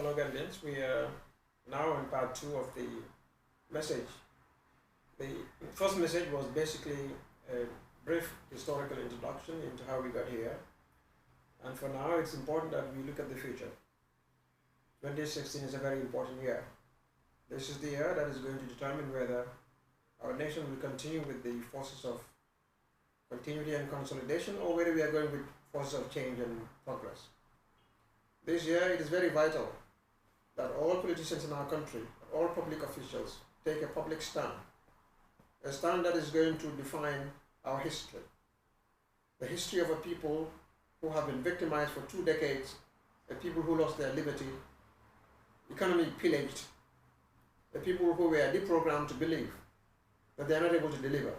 Hello, Gambians. We are now in part two of the message. The first message was basically a brief historical introduction into how we got here. And for now, it's important that we look at the future. 2016 is a very important year. This is the year that is going to determine whether our nation will continue with the forces of continuity and consolidation, or whether we are going with forces of change and progress. This year, it is very vital that all politicians in our country, all public officials, take a public stand. A stand that is going to define our history. The history of a people who have been victimized for 2 decades, a people who lost their liberty, economy pillaged, the people who were deprogrammed to believe that they are not able to deliver.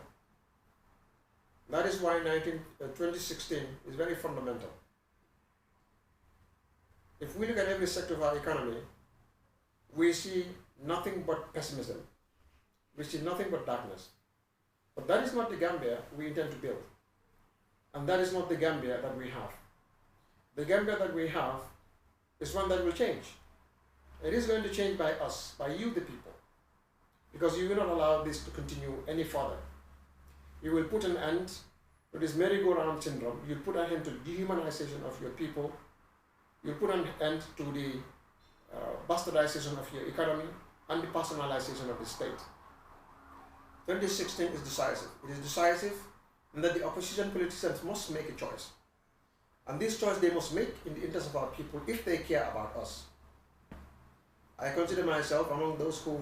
That is why 2016 is very fundamental. If we look at every sector of our economy, we see nothing but pessimism. We see nothing but darkness. But that is not the Gambia we intend to build. And that is not the Gambia that we have. The Gambia that we have is one that will change. It is going to change by us, by you the people. Because you will not allow this to continue any further. You will put an end to this merry-go-round syndrome. You will put an end to dehumanization of your people. You will put an end to the bastardization of your economy and the personalization of the state. 2016 is decisive. It is decisive in that the opposition politicians must make a choice. And this choice they must make in the interest of our people if they care about us. I consider myself among those who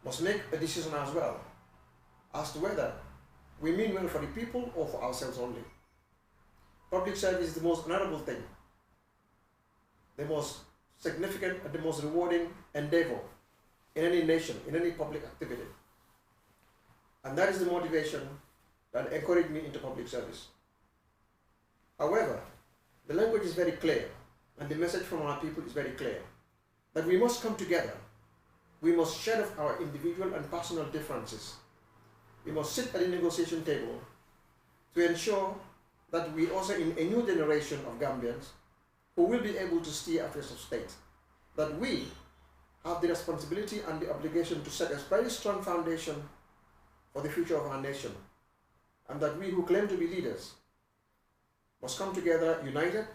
must make a decision as well as to whether we mean well for the people or for ourselves only. Public service is the most honorable thing, the most significant and the most rewarding endeavor in any nation, in any public activity. And that is the motivation that encouraged me into public service. However, the language is very clear and the message from our people is very clear that we must come together. We must shed off our individual and personal differences. We must sit at the negotiation table to ensure that we usher in a new generation of Gambians who will be able to steer affairs of state. That we have the responsibility and the obligation to set a very strong foundation for the future of our nation. And that we who claim to be leaders must come together united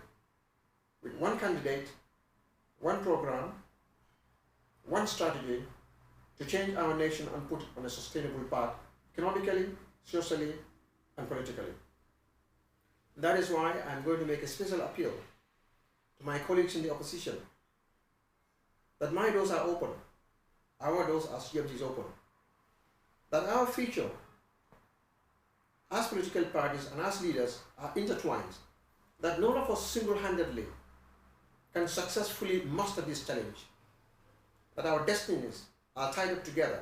with one candidate, one program, one strategy to change our nation and put it on a sustainable path, economically, socially, and politically. That is why I'm going to make a special appeal to my colleagues in the opposition that my doors are open, our doors as CMT open, that our future as political parties and as leaders are intertwined, that none of us single-handedly can successfully master this challenge, that our destinies are tied up together,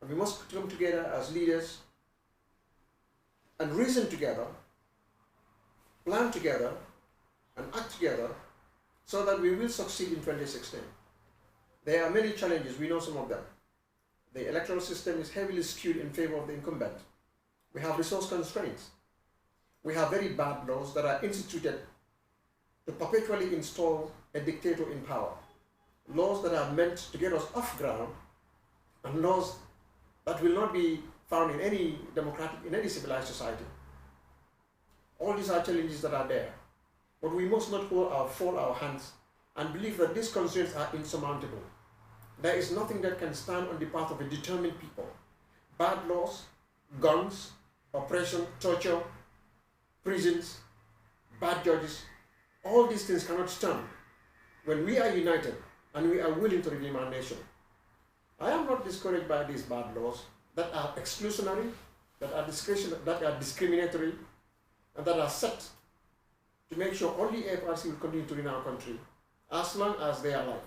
and we must come together as leaders and reason together, plan together, and act together so that we will succeed in 2016. There are many challenges, we know some of them. The electoral system is heavily skewed in favor of the incumbent. We have resource constraints. We have very bad laws that are instituted to perpetually install a dictator in power. Laws that are meant to get us off ground, and laws that will not be found in any democratic, in any civilized society. All these are challenges that are there. But we must not fold our hands and believe that these constraints are insurmountable. There is nothing that can stand on the path of a determined people. Bad laws, guns, oppression, torture, prisons, bad judges, all these things cannot stand when we are united and we are willing to redeem our nation. I am not discouraged by these bad laws that are exclusionary, that are discriminatory, and that are set to make sure only APRC will continue to run our country as long as they are alive.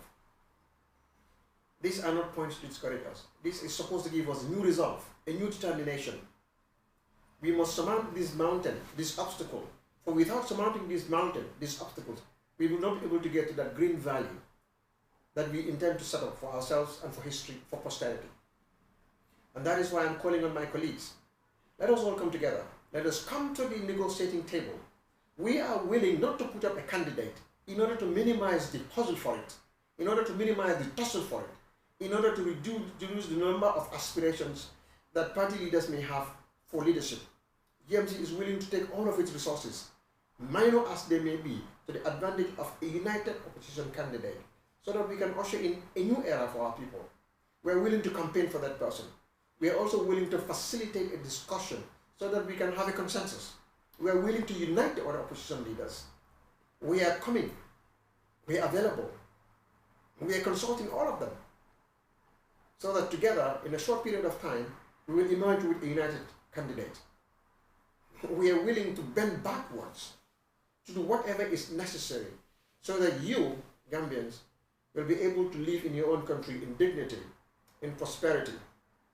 These are not points to discourage us. This is supposed to give us new resolve, a new determination. We must surmount this mountain, this obstacle. For without surmounting this mountain, these obstacles, we will not be able to get to that green valley that we intend to set up for ourselves and for history, for posterity. And that is why I'm calling on my colleagues. Let us all come together. Let us come to the negotiating table. We are willing not to put up a candidate in order to minimize the puzzle for it, in order to minimize the tussle for it, in order to reduce the number of aspirations that party leaders may have for leadership. GMC is willing to take all of its resources, minor as they may be, to the advantage of a united opposition candidate, so that we can usher in a new era for our people. We are willing to campaign for that person. We are also willing to facilitate a discussion so that we can have a consensus. We are willing to unite the other opposition leaders. We are coming. We are available. We are consulting all of them, so that together, in a short period of time, we will emerge with a united candidate. We are willing to bend backwards to do whatever is necessary so that you, Gambians, will be able to live in your own country in dignity, in prosperity,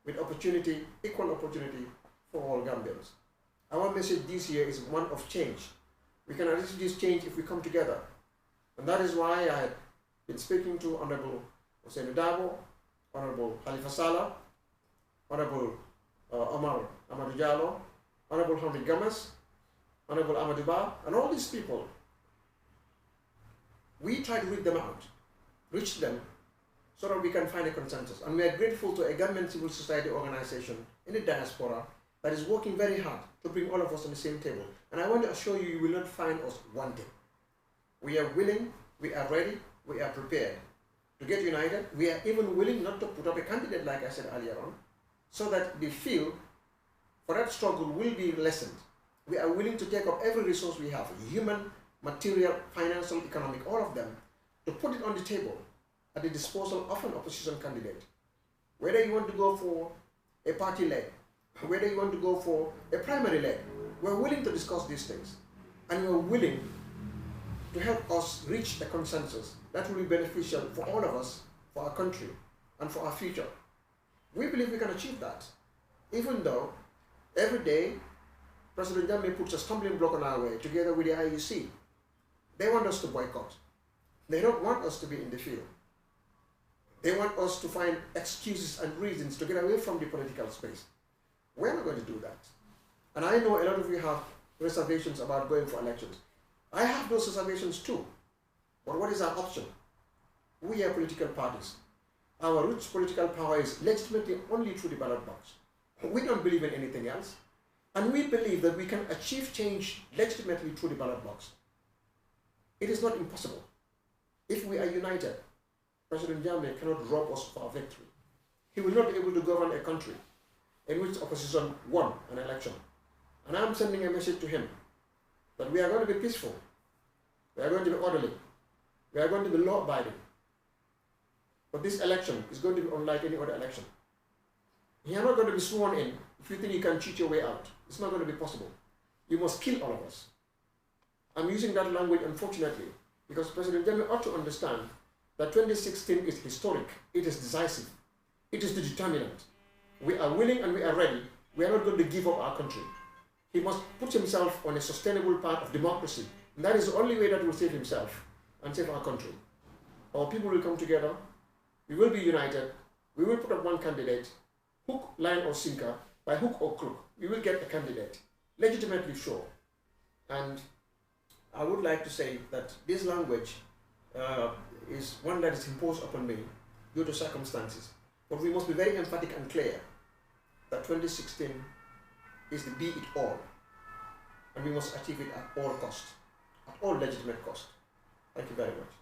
with opportunity, equal opportunity for all Gambians. Our message this year is one of change. We can achieve this change if we come together. And that is why I have been speaking to Honorable Hussein Dabo, Honorable Khalifa Salah, Honorable Omar Amadou Diallo, Honorable Hamid Gamas, Honorable Amadou Ba, and all these people. We try to reach them, so that we can find a consensus. And we are grateful to a Gambian civil society organization in the diaspora that is working very hard to bring all of us on the same table. And I want to assure you, you will not find us wanting. We are willing, we are ready, we are prepared to get united. We are even willing not to put up a candidate, like I said earlier on, so that the field for that struggle will be lessened. We are willing to take up every resource we have, human, material, financial, economic, all of them, to put it on the table at the disposal of an opposition candidate. Whether you want to go for a party leg, whether you want to go for a primary leg, we're willing to discuss these things. And we're willing to help us reach a consensus that will be beneficial for all of us, for our country, and for our future. We believe we can achieve that, even though every day President Jammeh puts a stumbling block on our way together with the IUC. They want us to boycott. They don't want us to be in the field. They want us to find excuses and reasons to get away from the political space. We're not going to do that. And I know a lot of you have reservations about going for elections. I have those reservations too. But what is our option? We are political parties. Our roots political power is legitimately only through the ballot box. We don't believe in anything else. And we believe that we can achieve change legitimately through the ballot box. It is not impossible. If we are united, President Jammeh cannot rob us of our victory. He will not be able to govern a country in which opposition won an election. And I'm sending a message to him that we are going to be peaceful, we are going to be orderly, we are going to be law-abiding. But this election is going to be unlike any other election. You are not going to be sworn in if you think you can cheat your way out. It's not going to be possible. You must kill all of us. I'm using that language, unfortunately, because President Jammeh ought to understand that 2016 is historic, it is decisive, it is the determinant. We are willing and we are ready. We are not going to give up our country. He must put himself on a sustainable path of democracy. And that is the only way that will save himself and save our country. Our people will come together, we will be united, we will put up one candidate, hook, line or sinker, by hook or crook, we will get a candidate, legitimately sure. And I would like to say that this language is one that is imposed upon me due to circumstances. But we must be very emphatic and clear that 2016 is the be it all. And we must achieve it at all cost, at all legitimate cost. Thank you very much.